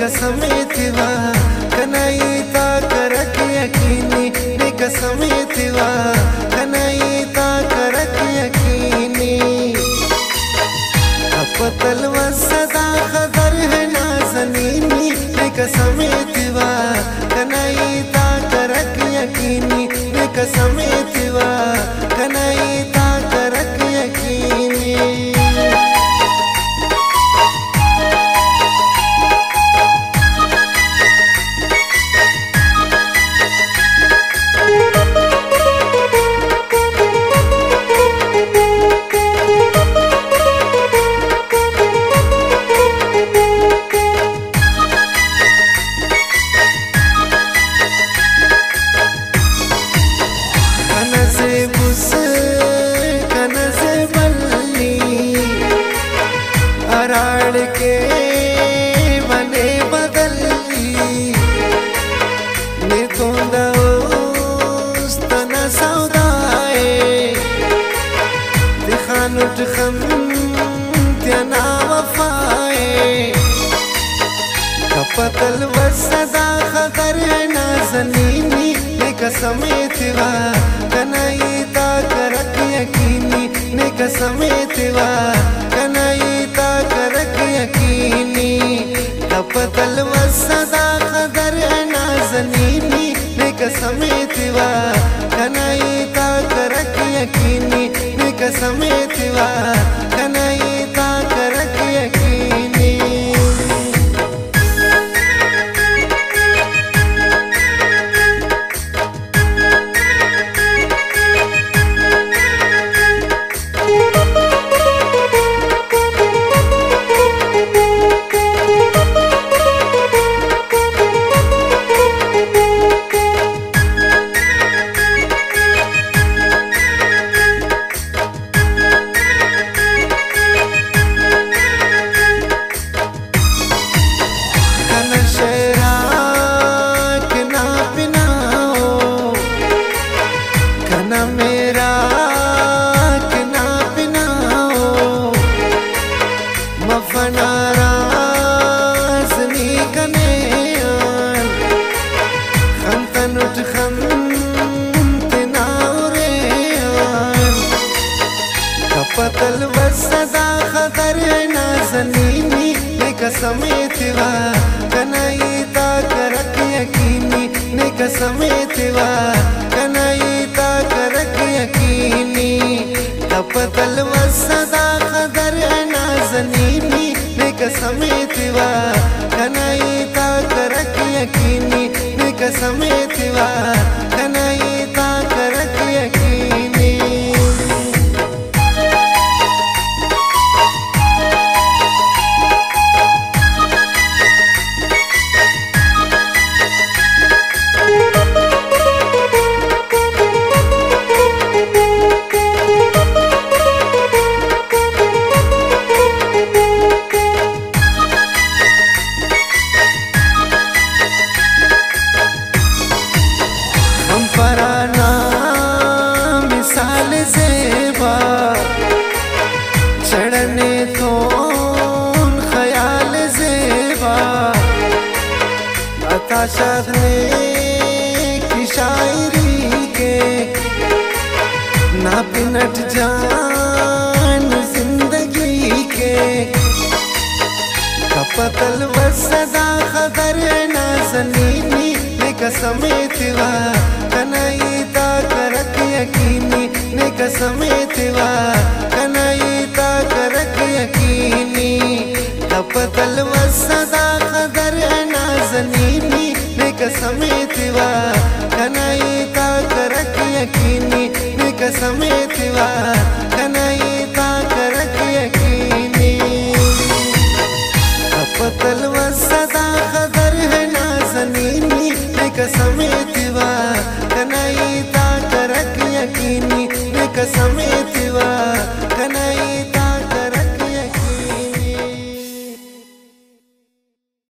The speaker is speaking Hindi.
कसमेतिवा कनाईता करक यकीनी ने कसमेतिवा कनाईता करक यकीनी अपतल व सदा खदर है नाज़नीनी ने कसमेतिवा कनाईता करक यकीनी ने कसमेतिवा कनाईता करक यकीनी के बने बदली ने तना सौदाए दिखानुट खम त्याना वफाए कपतल व सदा खतर नाज़नीनी ने कसमेतिवा कनाईता करक यकीनी ने कसमेतिवा कनाईता करक यकीनी कपतल व सदा खदर नाज़नीनी ने कसमेतिवा कनाईता करक यकीनी ने कसमेतिवा कनाईता करक यकीनी कपतल व सदा खदर नाज़नीनी ने कसमेतिवा कनाईता करक यकीनी ने कसमेतिवा कनाईता करक यकीनी कपतल व सदा खदर नाज़नीनी ने कसमेतिवा कनाईता करक यकीनी ने कसमेतिवा कनाईता करक यकीनी पराना मिसाल ज़ेबा चढ़ने तो ख्याल ज़ेबा अता शादने की शायरी के ना पिनट जान जिंदगी के कपतल व सदा खदर नाज़नीनी ने कसमेतिवा कनाईता करक यकीनी ने कसमेतिवा कनाईता करक यकीनी कपतल व सदा खदर नाज़नीनी ने कसमेतिवा कनाईता करक यकीनी ने कसमेतिवा कनाईता करक यकीनी कपतल व सदा खदर नाज़नीनी ने कसमेतिवा कनाईता करक यकीनी ने कसमेतिवा